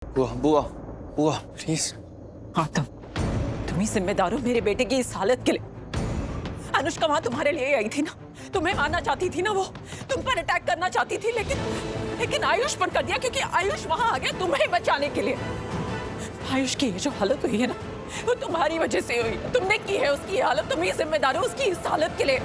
बुआ बुआ बुआ प्लीज। हाँ तुम ही जिम्मेदार हो मेरे बेटे की इस हालत के लिए। अनुष्का वहां तुम्हारे लिए आई थी ना, तुम्हें मारना चाहती थी ना, वो तुम पर अटैक करना चाहती थी, लेकिन आयुष पर कर दिया क्योंकि आयुष वहां आ गया तुम्हें बचाने के लिए। आयुष की ये जो हालत हुई है ना, वो तुम्हारी वजह से हुई है। तुमने की है उसकी ये हालत, तुम ही जिम्मेदार हो उसकी इस हालत के लिए।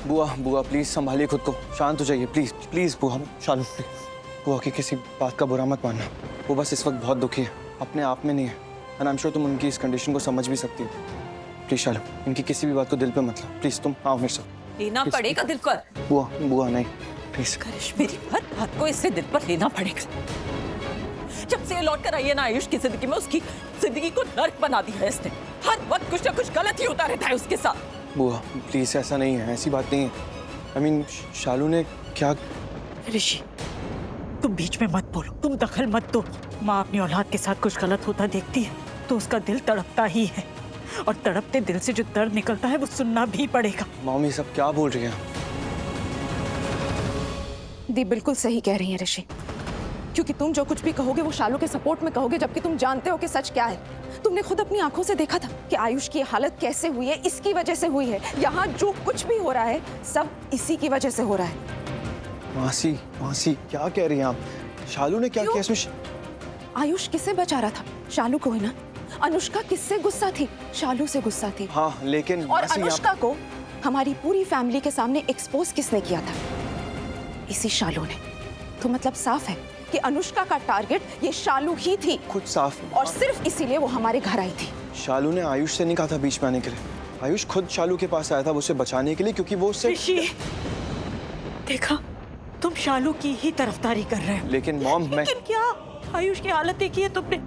बुआ बुआ प्लीज संभालिए खुद को, शांत हो जाइए प्लीज प्लीज। बुआ शालू प्लीज, बुआ की किसी बात का बुरा मत मानना। वो बस इस वक्त बहुत दुखी है, अपने आप में नहीं है। एंड आई एम श्योर तुम उनकी इस कंडीशन को समझ भी सकती हो। प्लीज शालू, इनकी किसी भी बात को दिल पे मत लो प्लीज। तुम आओ मेरे साथ। लेना पड़ेगा दिल पर। बुआ बुआ नहीं प्लीज। करिश मेरी हर बात को इससे दिल पर लेना पड़ेगा। जब से ये लौट कर आई है ना आयुष की जिंदगी में, उसकी जिंदगी को नर्क बना दिया है इसने। हर वक्त कुछ ना कुछ गलत ही होता रहता है उसके साथ। बुआ प्लीज ऐसा नहीं है, ऐसी बात नहीं है। आई मीन शालू ने क्या। ऋषि तुम बीच में मत बोलो, तुम दखल मत दो। माँ अपनी औलाद के साथ कुछ गलत होता देखती है तो उसका दिल तड़पता ही है, और तड़पते दिल से जो दर्द निकलता है वो सुनना भी पड़ेगा। मम्मी सब क्या बोल रही है? दी बिल्कुल सही कह रही है ऋषि, क्योंकि तुम जो कुछ भी कहोगे वो शालू के सपोर्ट में कहोगे, जबकि तुम जानते हो कि सच क्या है। तुमने खुद अपनी आंखों से देखा था कि आयुष की हालत कैसे हुई है, इसकी वजह से हुई है। यहाँ जो कुछ भी हो रहा है सब इसी की वजह से हो रहा है। मासी मासी क्या कह रही हैं आप? शालू ने क्या किया इसमें? आयुष किसे बचा रहा था? शालू को ही ना। अनुष्का किससे गुस्सा थी? शालू से गुस्सा थी। हाँ लेकिन और मासी अनुष्का को हमारी पूरी फैमिली के सामने एक्सपोज किसने किया था? इसी शालू ने। तो मतलब साफ है कि अनुष्का का टारगेट ये शालू ही थी। खुद साफ। और सिर्फ इसीलिए वो हमारे घर आई थी। शालू ने आयुष से नहीं कहा था बीच में आने के लिए। आयुष खुद शालू के पास आया था उसे बचाने के लिए, क्योंकि वो उससे। ऋषि देखा, तुम शालू की ही तरफदारी कर रहे हो। लेकिन मॉम मैं। लेकिन क्या? आयुष की हालत देखी है तुमने,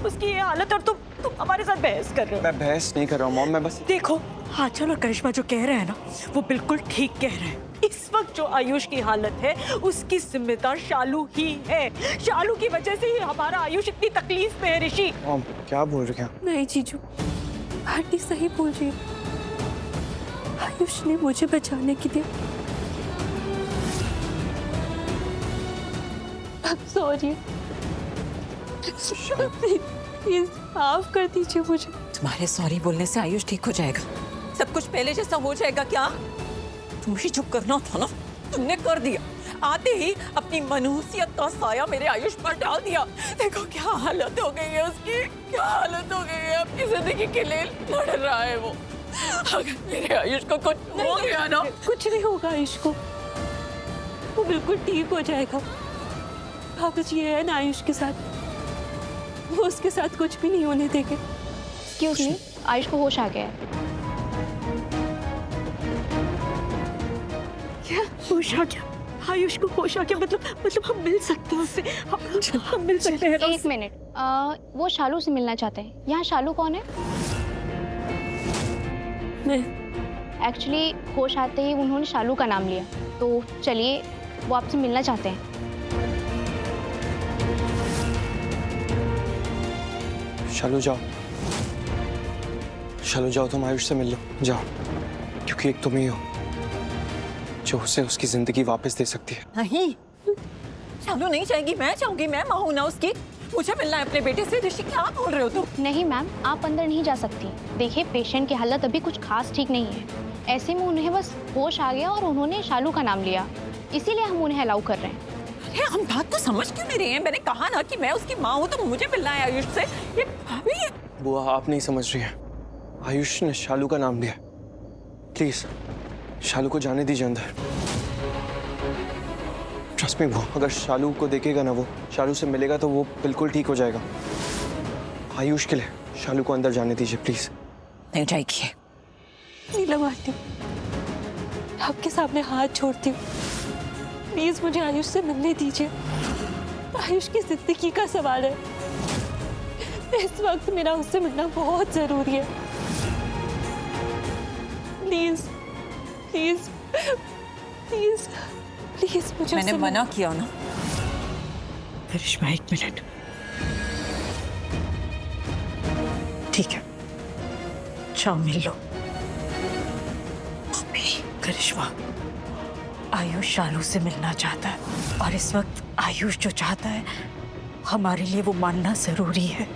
उसकी ये हालत, और तुम हमारे साथ बहस कर रहे हो। मैं बहस नहीं कर रहा हूँ मॉम, मैं बस। देखो आंचल और करिश्मा जो कह रहे हैं ना, वो बिल्कुल ठीक कह रहे हैं। इस वक्त जो आयुष की हालत है उसकी जिम्मेदार शालू ही है। शालू की वजह से ही हमारा आयुष इतनी तकलीफ में है। ऋषि मॉम क्या बोल रही हैं? नहीं जीजू, आंटी सही बोल रही है। आयुष ने मुझे बचाने के लिए। सॉरी, प्लीज माफ कर दीजिए मुझे। तुम्हारे सॉरी बोलने से आयुष ठीक हो जाएगा, सब कुछ पहले जैसा हो जाएगा क्या? तुम ही चुप करना था ना, तुमने कर दिया। आते ही अपनी मनहूसियत का साया मेरे आयुष पर डाल दिया। देखो क्या हालत हो गई है उसकी, क्या हालत हो गई है। अपनी जिंदगी के लिए लड़ रहा है वो। अगर मेरे आयुष को कुछ हो गया ना। कुछ नहीं होगा आयुष को, वो बिल्कुल ठीक हो जाएगा। कागज ये है ना आयुष के साथ, वो उसके साथ कुछ भी नहीं होने देंगे। एक्सक्यूज मी, आयुष को होश आ गया है। क्या होश आ गया? आयुष को होश आ गया? मतलब हम मिल सकते हैं उससे? हम मिल सकते हैं? एक मिनट, वो शालू से मिलना चाहते हैं। यहाँ शालू कौन है? मैं एक्चुअली होश आते ही उन्होंने शालू का नाम लिया, तो चलिए वो आपसे मिलना चाहते हैं। शालू जाओ, शालू जाओ, तुम आयुष से मिल लो, जाओ। क्योंकि एक तुम ही हो जो उसे उसकी जिंदगी वापस दे सकती है। नहीं, शालू नहीं जाएगी, मैं जाऊंगी। मैं माँ हूं ना उसकी, मुझे मिलना है अपने बेटे से। ऋषि क्या बोल रहे हो तुम? नहीं मैम, आप अंदर नहीं जा सकती। देखिए पेशेंट की हालत अभी कुछ खास ठीक नहीं है। ऐसे में उन्हें बस होश आ गया और उन्होंने शालू का नाम लिया, इसीलिए हम उन्हें अलाउ कर रहे हैं। अरे हम बात को समझ क्यों नहीं रहे हैं? मैंने कहा ना कि मैं उसकी माँ हूँ, तो मुझे मिलना है आयुष से। ये भाभी है। बुआ आप नहीं समझ रही हैं, आयुष ने शालू का नाम लिया। प्लीज शालू को जाने दीजिए अंदर। ट्रस्ट मी बुआ, अगर शालू को देखेगा ना, वो शालू से मिलेगा तो वो बिल्कुल ठीक हो जाएगा। आयुष के लिए शालू को अंदर जाने दीजिए प्लीज। नहीं जाएगी। नीलम आंटी, आपके सामने हाथ छोड़ती हूँ, प्लीज मुझे आयुष से मिलने दीजिए। आयुष की जिंदगी का सवाल है, इस वक्त मेरा उससे मिलना बहुत जरूरी है। प्लीज प्लीज प्लीज प्लीज मुझे मैंने मना किया ना। करिश्मा एक मिनट, ठीक है जाओ मिल लो। करिश्मा, आयुष शालू से मिलना चाहता है और इस वक्त आयुष जो चाहता है हमारे लिए वो मानना जरूरी है।